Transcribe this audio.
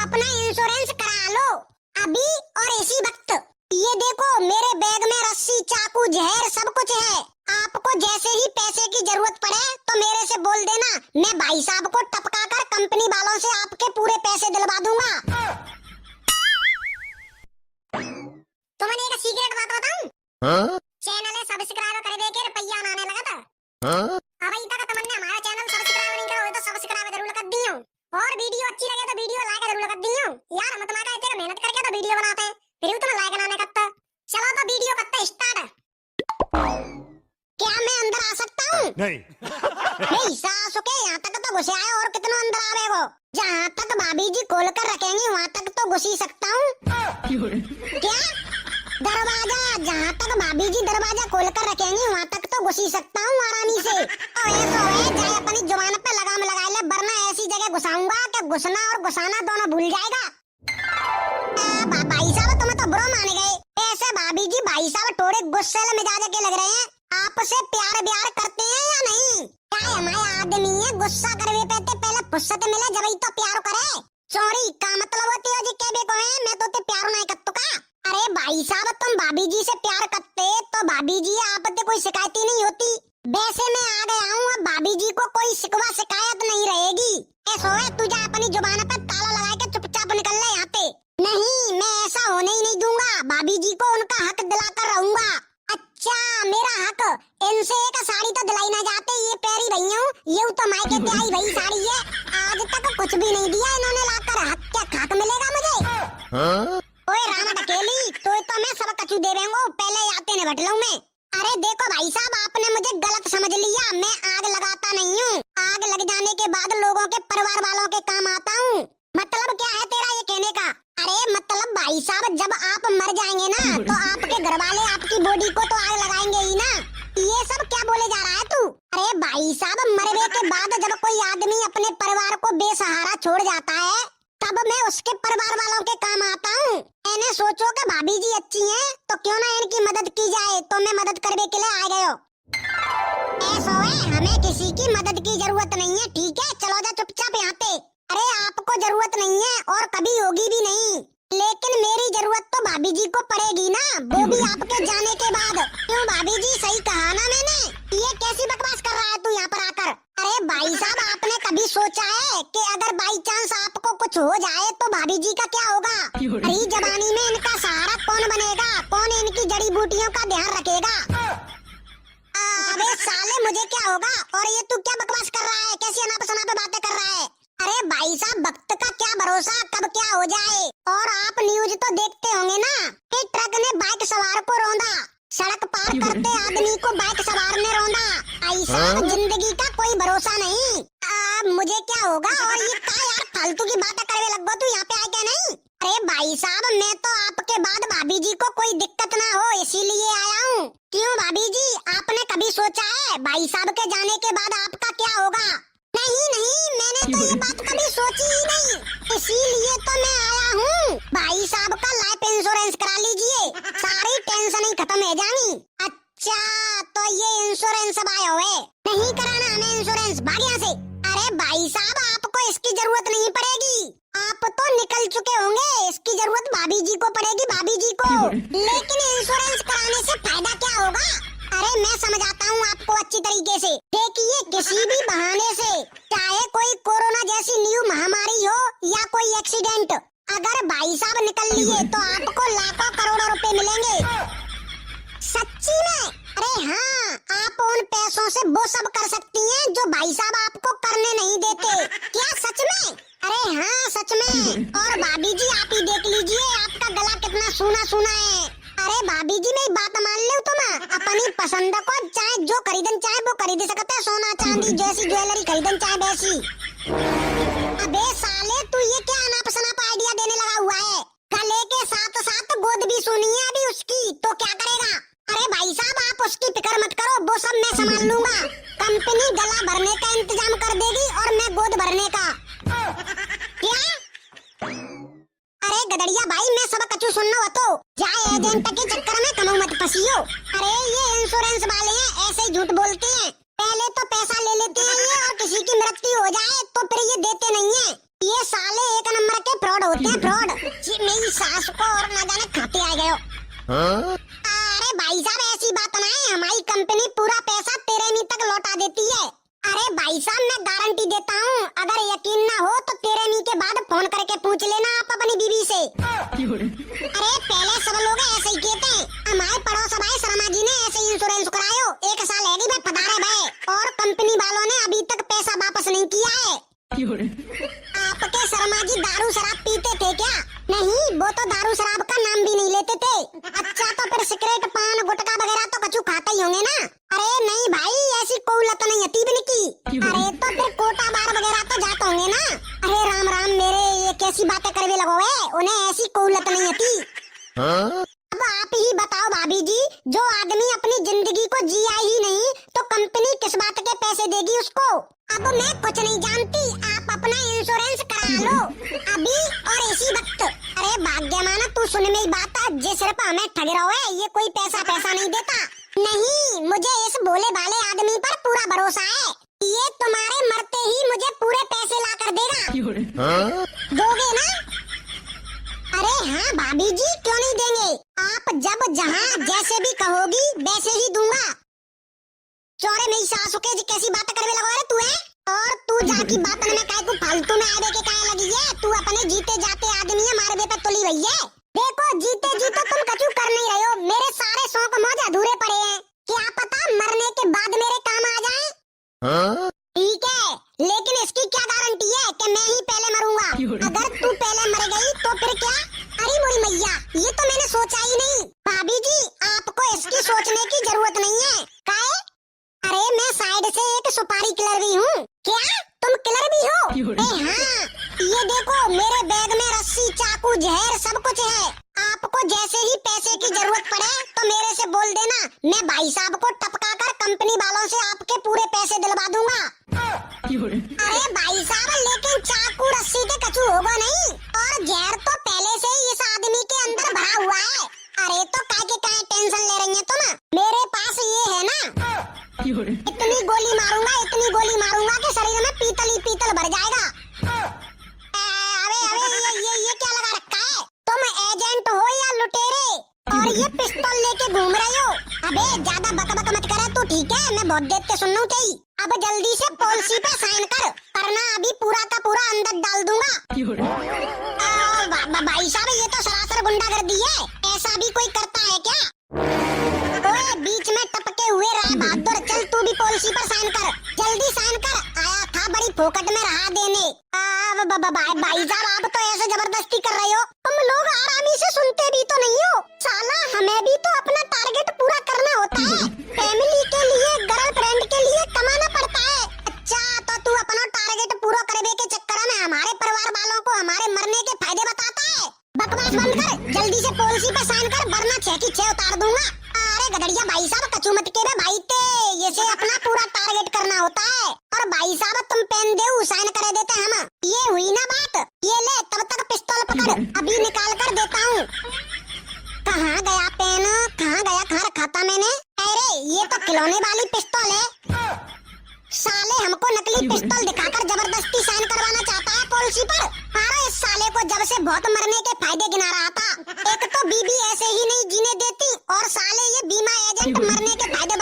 अपना इंश्योरेंस करा लो अभी और इसी वक्त। ये देखो मेरे बैग में रस्सी, चाकू, जहर सब कुछ है। आपको जैसे ही पैसे की जरूरत पड़े तो मेरे से बोल देना, मैं भाई साहब को टपका कर कंपनी वालों से आपके पूरे पैसे दिलवा दूंगा। तो मैंने एक सीक्रेट बात बताऊं? चैनल है सब्सक्राइब कर दे के रुपया आने लगा था। अब इतना का तमन्ना हमारा चैनल सब्सक्राइब नहीं करो तो सब्सक्राइब जरूर कर दियो, और वीडियो अच्छी लगे तो वीडियो लाइक जरूर कर दियो। यार हम तुम्हारा इतने मेहनत करके तो वीडियो बनाते हैं, फिर तुम लाइक बनाने करते। चलो तो वीडियो करते स्टार्ट। क्या मैं अंदर आ सकता हूँ? नहीं सासू के यहाँ तक तो घुसे आए, और कितना अंदर आवेगो? जहाँ तक भाभी जी खोल कर रखेंगी वहाँ तक तो घुस ही सकता हूँ। क्या दरवाजा, जहाँ तक भाभी जी दरवाजा खोल कर रखेंगी वहाँ तक तो घुस ही सकता हूँ आरामी से। जाए अपनी जुबान पे लगाम लगा ले, वरना ऐसी जगह घुसाऊंगा कि घुसना और घुसाना दोनों भूल जाएगा। भाई साहब तुम्हें तो बुरा मान गए। ऐसे भाभी जी भाई साहब थोड़े गुस्से मिजाज के लग रहे हैं। आपसे प्यार ब्यार करते हैं या नहीं? क्या हमारे आदमी है गुस्सा करवे पे पहले फुर्सत मिले जब ही तो प्यार करे। सॉरी का मतलब होती है जी के बेको है, मैं तो ते प्यार नहीं करता का। अरे भाई साहब तुम भाभी जी से प्यार करते तो भाभी जी आप ते कोई शिकायत ही नहीं होती। वैसे मैं आ गया हूँ, अब भाभी जी को कोई शिकवा शिकायत नहीं रहेगी। ऐसा है तुझे अपनी जुबान पे ताला लगा के चुपचाप निकल ले यहाँ पे। नहीं मैं ऐसा होने ही नहीं दूंगा, भाभी जी को उनका हक दिलाकर रहूंगा। अच्छा मेरा हक, इनसे एक साड़ी तो दिलाई ना जाते, ये पैरी भैया ये तो मायके ते आई भई साड़ी है, आज तक कुछ भी नहीं दिया इन्होंने लाकर। हक क्या खाक मिलेगा मुझे? ओए रामा टकेली तो मैं सब कचू दे देंगो, पहले आते ने बट लूं मैं। अरे देखो भाई साहब आपने मुझे गलत समझ लिया, मैं आग लगाता नहीं हूँ। आग लग जाने के बाद लोगों के परिवार वालों के काम आता हूँ। मतलब क्या है तेरा ये कहने का? अरे मतलब भाई साहब जब आप मर जाएंगे ना तो आपके घर वाले आपकी बॉडी को तो आग लगाएंगे ही ना। ये सब क्या बोले जा रहा है तू? अरे भाई साहब मरने के बाद जब कोई आदमी अपने परिवार को बेसहारा छोड़ जाता है तब मैं उसके परिवार वालों के काम आता हूँ। मैंने सोचो कि भाभी जी अच्छी हैं तो क्यों ना इनकी मदद की जाए, तो मैं मदद करने के लिए आ गयो। ऐसा है हमें किसी की मदद की जरूरत नहीं है, ठीक है चलो जा चुपचाप यहाँ पे। अरे आपको जरूरत नहीं है और कभी होगी भी नहीं, लेकिन मेरी जरूरत तो भाभी जी को पड़ेगी ना, वो भी आपके जाने के बाद। क्यों भाभी जी सही कहा ना मैंने? ये कैसी बकवास कर रहा है तू यहाँ पर आकर? अरे भाई साहब आपने कभी सोचा है कि अगर बाई चांस आपको कुछ हो जाए तो भाभी जी का क्या होगा? अरे जवानी में इनका सहारा कौन बनेगा? कौन इनकी जड़ी बूटियों का ध्यान रखेगा? अबे साले मुझे क्या होगा? और ये तू क्या बकवास कर रहा है? कैसी अनाप शनाप बातें कर रहा है? अरे भाई साहब वक्त का क्या भरोसा कब क्या हो जाए। और आप न्यूज तो देखते होंगे ना कि ट्रक ने बाइक सवार को रौंदा, सड़क पार करते आदमी को बाइक सवार ने रौंदा। ऐसा जिंदगी का कोई भरोसा नहीं। मुझे क्या होगा? और ये क्या यार फालतू की बातें करने लग गो तू यहाँ पे आए क्या? नहीं अरे भाई साहब मैं तो आपके बाद भाभी जी को कोई दिक्कत ना हो इसीलिए आया हूँ। क्यों भाभी जी आपने कभी सोचा है भाई साहब के जाने के बाद आपका क्या होगा? नहीं नहीं मैंने तो ये बात कभी सोची ही नहीं, इसीलिए तो मैं आया हूँ। भाई साहब का लाइफ इंश्योरेंस करा लीजिए, सारी टेंशन ही खत्म हो जानी। अच्छा तो ये इंश्योरेंस अब आया हुए, नहीं कराना हमें इंश्योरेंस, भाग यहाँ से। अरे भाई साहब आपको इसकी जरूरत नहीं पड़ेगी, आप तो निकल चुके होंगे, इसकी जरूरत भाभी जी को पड़ेगी, भाभी जी को। लेकिन इंश्योरेंस कराने से फायदा क्या होगा? अरे मैं समझाता हूँ आपको अच्छी तरीके से। देखिए किसी भी बहाने से, चाहे कोई कोरोना जैसी न्यू महामारी हो या कोई एक्सीडेंट, अगर भाई साहब निकल लिए तो आपको लाखों करोड़ों रुपए मिलेंगे। सच्ची में? अरे हाँ आप उन पैसों से वो सब कर सकती हैं जो भाई साहब आपको करने नहीं देते। क्या सच में? अरे हाँ सच में। और भाभी जी आप ही देख लीजिए आपका गला कितना सूना सूना है। अरे भाभी जी मेरी बात मान लो, तुम अपनी पसंद को चाहे जो खरीदन चाहे वो खरीद सकते हैं, सोना चांदी जैसी ज्वेलरी खरीदन चाहे वैसी। अबे साले तू ये क्या अनाप शनाप आइडिया देने लगा हुआ है? गले के साथ साथ गोद भी सुनी है अभी उसकी, तो क्या करेगा? अरे भाई साहब आप उसकी फिक्र मत करो, वो सब मैं संभाल लूंगा। कंपनी गला भरने का इंतजाम कर देगी और मैं गोद भरने का। क्या? अरे गदड़िया भाई मैं सब कचू सुनना हो तो जाए एजेंट के चक्कर में कमो मत फंसियो। अरे ये इंश्योरेंस वाले हैं ऐसे झूठ बोलते हैं, पहले तो पैसा ले लेते हैं ये, और किसी की मृत्यु हो जाए तो फिर ये देते नहीं है। ये साले एक नंबर के फ्रॉड होते हैं फ्रॉड। जी मेरी सास को और ना जाने खाते आ गए हो। अरे भाई साहब ऐसी बात ना है, हमारी कंपनी पूरा पैसा 13वीं तक लौटा देती है। अरे भाई साहब मैं गारंटी देता हूँ, अगर यकीन ना हो तो 13वीं के बाद फोन करके पूछ लेना आप अपनी बीवी से। अरे पहले सब लोग ऐसे ही कहते हैं, हमारे पड़ोस भाई शर्मा जी ने ऐसे ही इंश्योरेंस करायो, 1 साल है भाई पधारे भाई, और कंपनी वालों ने अभी तक पैसा वापस नहीं किया है। आपके शर्मा जी दारू शराब पीते थे क्या? नहीं, वो तो दारू शराब का नाम भी नहीं लेते थे। अच्छा तो फिर सिगरेट पान गुटखा वगैरह तो कछु खाते ही होंगे ना? अरे नहीं भाई, ऐसी कोई लत नहीं है तीबन की। अरे तो फिर कोटा बार वगैरह तो जाते होंगे ना? अरे राम राम मेरे, ये कैसी बातें करवे लगो है, उन्हें ऐसी कोई लत नहीं थी। अब आप ही बताओ भाभी जी, जो आदमी अपनी जिंदगी को जिया ही नहीं तो कंपनी किस बात के पैसे देगी उसको? अब मैं कुछ नहीं जानती, आप अपना इंश्योरेंस करा लो अभी और इसी वक्त। अरे भाग्यमाना तू सुन मेरी बात, जिस सिर्फ हमें ठग रहा है ये कोई पैसा नहीं देता। नहीं, मुझे इस भोले भाले आदमी पर पूरा भरोसा है, ये तुम्हारे मरते ही मुझे पूरे पैसे ला कर देगा। दोगे ना? अरे हाँ भाभी जी, क्यों नहीं देंगे, आप जब जहाँ जैसे भी कहोगी वैसे ही दूंगा। चौरे मेरी सासू के कैसी बातें करवे लगा रे तू है, और तू जाकी बात में काय को फालतू में आवे के काय लगी है? तू अपने जीते जाते आदमी है, मारे पे तुली भई है। देखो जीते जीते तुम कछु कर नहीं रहे हो, मेरे सारे शौक मौज अधूरे पड़े हैं, क्या पता मरने के बाद मेरे काम आ जाए। ठीक है, लेकिन इसकी क्या गारंटी है कि मैं ही पहले मरूंगा? अगर तू पहले मर गई तो फिर क्या? अरे मोरी मैया, ये तो मैंने सोचा ही नहीं। भाभी जी आपको इसकी सोचने की जरूरत नहीं है। काहे? अरे मैं साइड से एक सुपारी किलर भी हूँ। क्या तुम किलर भी हो? हाँ, ये देखो मेरे बैग में रस्सी चाकू जहर सब कुछ है। आपको जैसे ही पैसे की जरूरत पड़े तो मेरे से बोल देना, मैं भाई साहब को टपका कर कंपनी वालों से आपके पूरे पैसे दिलवा दूंगा। अरे भाई साहब, लेकिन चाकू रस्सी के कछु होगा नहीं, और जहर तो पहले से ही इस आदमी के अंदर भरा हुआ है। अरे तो काय टेंशन ले रही हैं तुम? मेरे पास ये है ना, इतनी गोली मारूंगा कि शरीर में पीतल ही पीतल भर जाएगा। अरे ये क्या लगा रखा है? तुम एजेंट हो या लुटेरे, और ये पिस्तौल लेके घूम रहे हो? अबे ज्यादा बकबक मत करे तू, ठीक है? मैं बहुत देर से सुन रहा हूँ तेरी। अब जल्दी से पॉलिसी पे साइन कर, वरना अभी पूरा का पूरा अंदर डाल दूंगा। भाई साहब ये तो सरासर गुंडागर्दी है, ऐसा भी कोई करता है क्या? ओए बीच में टपके हुए रहा बहादुर, चल तू भी पॉलिसी पर साइन कर, जल्दी साइन कर। आया था बड़ी फोकट में रहा देने। भाई साहब आप तो ऐसे जबरदस्ती कर रहे हो, तुम लोग आरामी से सुनते भी तो नहीं हो। साला हमें भी तो अपना टारगेट पूरा करना होता है, फैमिली के लिए, गर्लफ्रेंड के लिए कमाना पड़ता है। अच्छा तो तू अपना टारगेट पूरा करने के चक्कर में हमारे परिवार वालों को हमारे मरने के फायदे बताता है। बकवास बंद कर, जल्दी से पॉलिसी पे साइन कर, वरना 6 की 6 उतार दूंगा। अरे गधड़िया भाई साहब कछु मत के भाई ते, ये से अपना पूरा टारगेट करना होता है। और भाई साहब तुम पेन दे साइन कर देते हम, ये हुई ना बात। ये ले तब तक पिस्तौल पकड़, अभी निकाल कर देता हूँ। कहाँ गया पेन, कहाँ गया, कहाँ रखा था मैंने? अरे ये तो खिलौने वाली पिस्तौल है। साले हमको नकली पिस्तौल दिखाकर जबरदस्ती साइन करवाना चाहता है पॉलिसी पर। अरे इस साले को जब से बहुत मरने के फायदे गिना रहा था, एक तो बीबी ऐसे ही नहीं जीने देती, और साले ये बीमा एजेंट मरने के फायदे